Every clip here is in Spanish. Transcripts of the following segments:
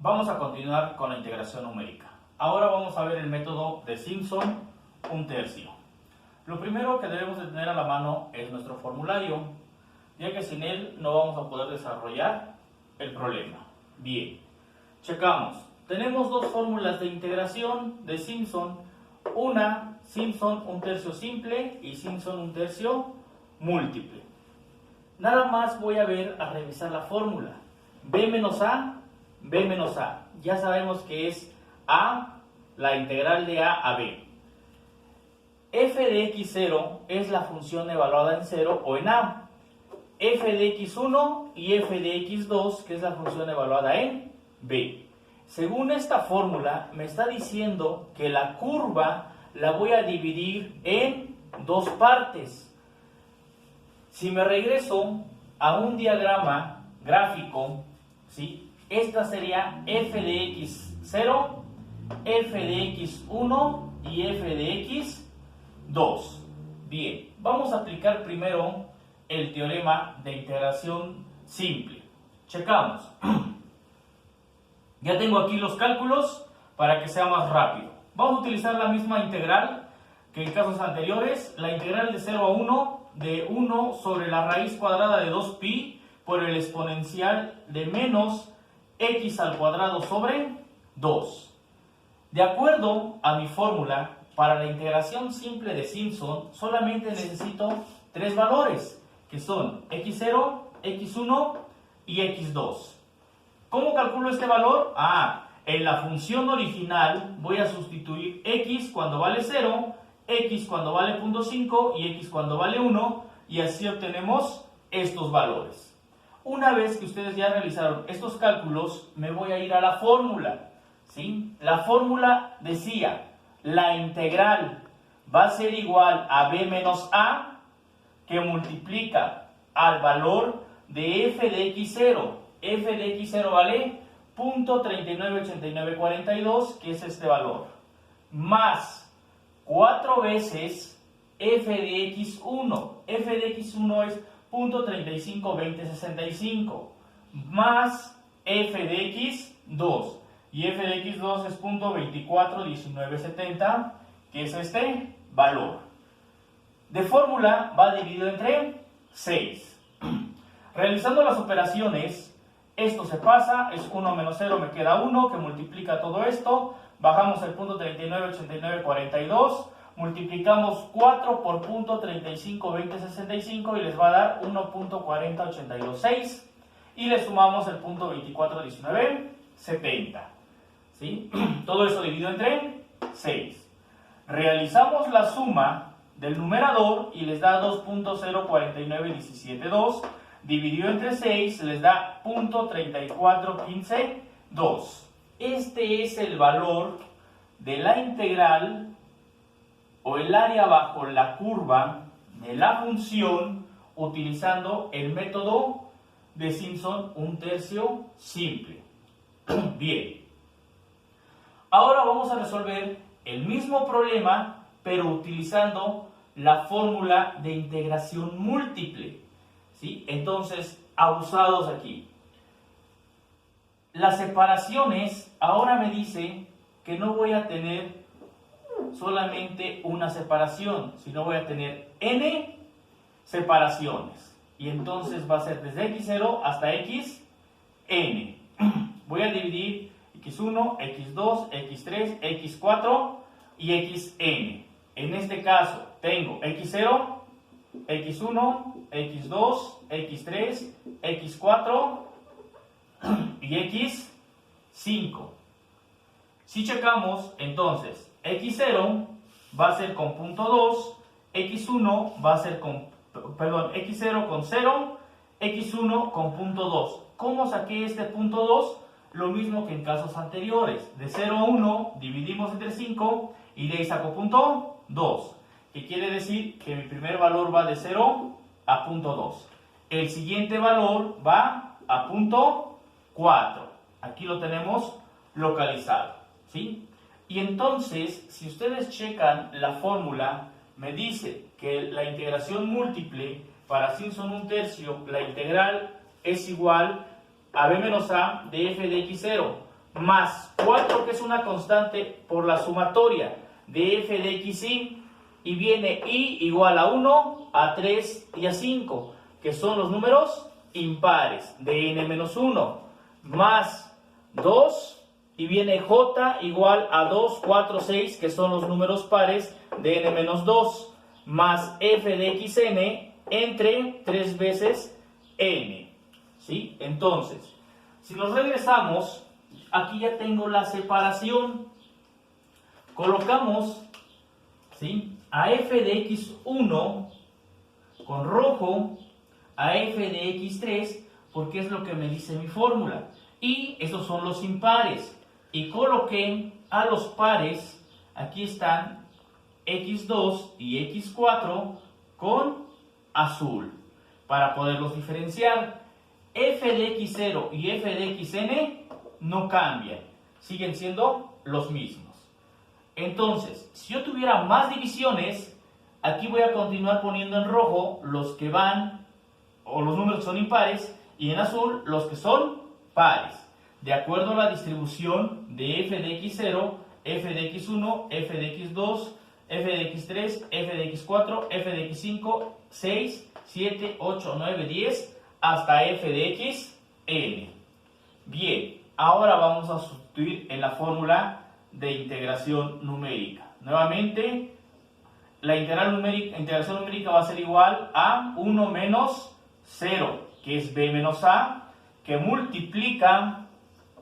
Vamos a continuar con la integración numérica. Ahora vamos a ver el método de Simpson, un tercio. Lo primero que debemos de tener a la mano es nuestro formulario, ya que sin él no vamos a poder desarrollar el problema. Bien, checamos. Tenemos dos fórmulas de integración de Simpson. Una, Simpson un tercio simple y Simpson un tercio múltiple. Nada más voy a revisar la fórmula. B menos A, B menos A. Ya sabemos que es A, la integral de A a B. F de x0 es la función evaluada en 0 o en A. F de x1 y F de x2, que es la función evaluada en B. Según esta fórmula, me está diciendo que la curva la voy a dividir en dos partes. Si me regreso a un diagrama gráfico, ¿sí? Esta sería f de x0, f de x1 y f de x2. Bien, vamos a aplicar primero el teorema de integración simple. Checamos. Ya tengo aquí los cálculos para que sea más rápido. Vamos a utilizar la misma integral que en casos anteriores, la integral de 0 a 1 de 1 sobre la raíz cuadrada de 2pi por el exponencial de menos x al cuadrado sobre 2. De acuerdo a mi fórmula, para la integración simple de Simpson solamente necesito tres valores, que son x0, x1 y x2. ¿Cómo calculo este valor? En la función original voy a sustituir x cuando vale 0, x cuando vale 0.5 y x cuando vale 1, y así obtenemos estos valores. Una vez que ustedes ya realizaron estos cálculos, me voy a ir a la fórmula, ¿sí? La fórmula decía, la integral va a ser igual a b menos a, que multiplica al valor de f de x0. F de x0 vale 0.398942, que es este valor, más 4 veces f de x1. F de x1 es 0.352065, más f de x2. Y f de x2 es 0.241970, que es este valor. De fórmula va dividido entre 6. Realizando las operaciones, esto se pasa, es 1 menos 0, me queda 1, que multiplica todo esto. Bajamos el 0.398942, multiplicamos 4 por 0.352065 y les va a dar 1.40826. Y le sumamos el 0.241970. ¿Sí? Todo eso dividido entre 6. Realizamos la suma del numerador y les da 2.049172. Dividido entre 6 les da 0.34152. Este es el valor de la integral o el área bajo la curva de la función utilizando el método de Simpson un tercio simple. Bien. Ahora vamos a resolver el mismo problema, pero utilizando la fórmula de integración múltiple, ¿sí? Entonces, abusados aquí. Las separaciones, ahora me dice que no voy a tener solamente una separación, sino voy a tener n separaciones. Y entonces va a ser desde x0 hasta xn. Voy a dividir x1, x2, x3, x4 y xn. En este caso tengo x0, x1, x2, x3, x4 y x5. Si checamos, entonces x0 va a ser con punto 2, x1 va a ser con, x0 con 0, x1 con punto 2. ¿Cómo saqué este punto 2? Lo mismo que en casos anteriores. De 0 a 1 dividimos entre 5 y de ahí saco punto 2. Que quiere decir que mi primer valor va de 0 a punto 2. El siguiente valor va a punto 4. Aquí lo tenemos localizado, ¿sí? Y entonces, si ustedes checan la fórmula, me dice que la integración múltiple para Simpson un tercio, la integral es igual a b menos a de f de x0 más 4, que es una constante, por la sumatoria de f de xy, y viene y igual a 1, a 3 y a 5, que son los números impares de n-1, más 2, y viene j igual a 2, 4, 6, que son los números pares de n-2, más f de xn entre 3 veces n. ¿Sí? Entonces, si nos regresamos, aquí ya tengo la separación. Colocamos, ¿sí?, a f de x1 con rojo, a f de x3, porque es lo que me dice mi fórmula. Y esos son los impares. Y coloqué a los pares, aquí están x2 y x4 con azul, para poderlos diferenciar. F de x0 y f de xn no cambian, siguen siendo los mismos. Entonces, si yo tuviera más divisiones, aquí voy a continuar poniendo en rojo los que van, o los números que son impares, y en azul los que son pares, de acuerdo a la distribución de f de x0, f de x1, f de x2, f de x3, f de x4, f de x5, 6, 7, 8, 9, 10, hasta f de xn. Bien, ahora vamos a sustituir en la fórmula de integración numérica. Nuevamente, la integración numérica va a ser igual a 1 menos 0, que es b menos a, que multiplica,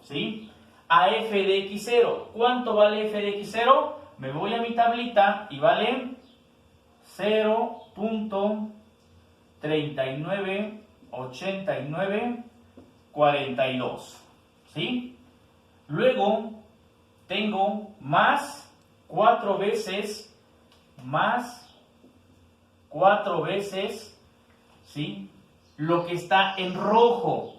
¿sí?, a f de x0. ¿Cuánto vale f de x0? Me voy a mi tablita y vale 0.398942. ¿Sí? Luego tengo más 4 veces, ¿sí?, lo que está en rojo,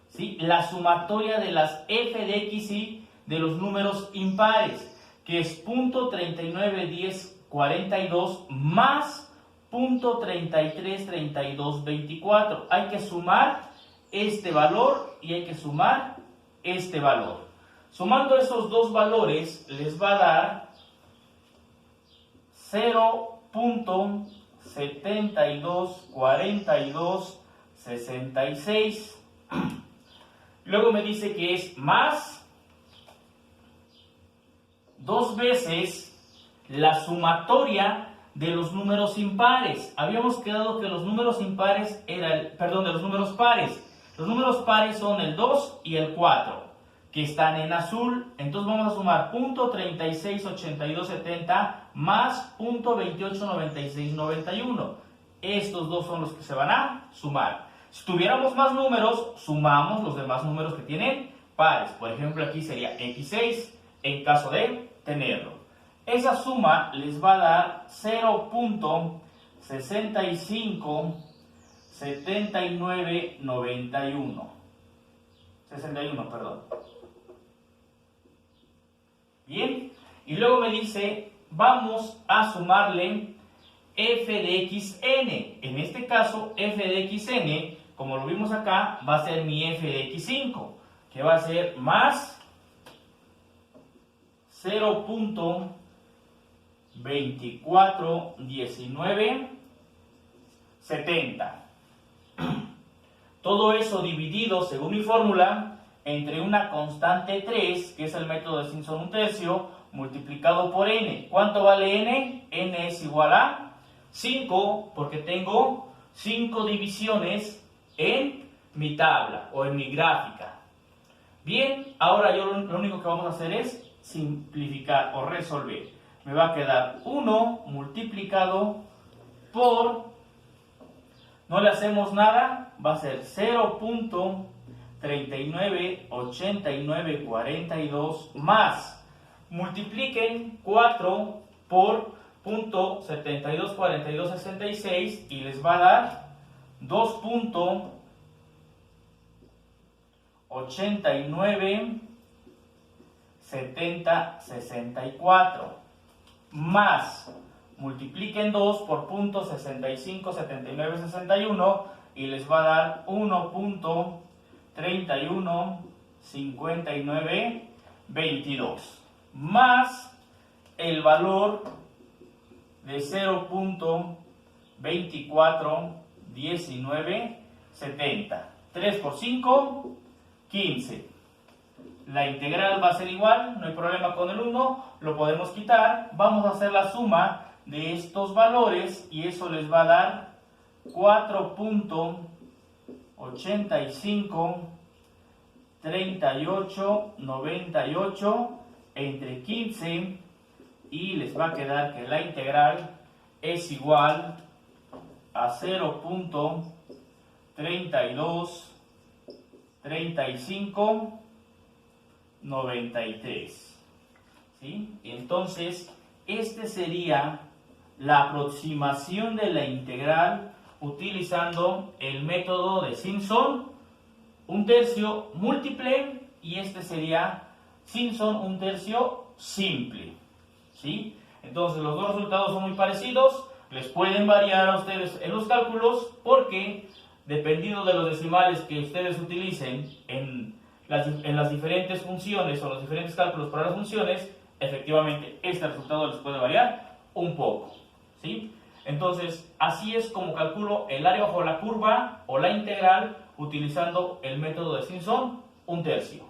¿sí?, la sumatoria de las f de xy de los números impares, que es 0.391042 más 0.333224. Hay que sumar este valor y hay que sumar este valor. Sumando esos dos valores les va a dar 0.724266. Luego me dice que es más 2 veces la sumatoria de los números impares. Habíamos quedado que los números impares eran, de los números pares. Los números pares son el 2 y el 4, que están en azul. Entonces vamos a sumar 0.368270 más 0.289691. Estos dos son los que se van a sumar. Si tuviéramos más números, sumamos los demás números que tienen pares. Por ejemplo, aquí sería x6 en caso de tenerlo. Esa suma les va a dar 0.657991. 61, perdón. Bien, y luego me dice, vamos a sumarle f de xn. En este caso, f de xn, como lo vimos acá, va a ser mi f de x5, que va a ser más 0.241970. Todo eso dividido, según mi fórmula, entre una constante 3, que es el método de Simpson 1/3, multiplicado por n. ¿Cuánto vale n? N es igual a 5, porque tengo 5 divisiones en mi tabla o en mi gráfica. Bien, ahora lo único que vamos a hacer es simplificar o resolver. Me va a quedar 1 multiplicado por, no le hacemos nada, va a ser 0.398942 más, multipliquen 4 por 0.724266 y les va a dar 2.897064 más, multipliquen 2 por 0.657961 y les va a dar 1.31 5922 más el valor de 0.241970. 3 por 5, 15. La integral va a ser igual, no hay problema con el 1, lo podemos quitar. Vamos a hacer la suma de estos valores y eso les va a dar 4.853898 entre 15 y les va a quedar que la integral es igual a 0.323593. ¿Sí? Entonces, este sería la aproximación de la integral utilizando el método de Simpson, un tercio múltiple, y este sería Simpson un tercio simple. ¿Sí? Entonces los dos resultados son muy parecidos, les pueden variar a ustedes en los cálculos porque dependiendo de los decimales que ustedes utilicen en las diferentes funciones o los diferentes cálculos para las funciones, efectivamente este resultado les puede variar un poco. ¿Sí? Entonces, así es como calculo el área bajo la curva o la integral utilizando el método de Simpson un tercio.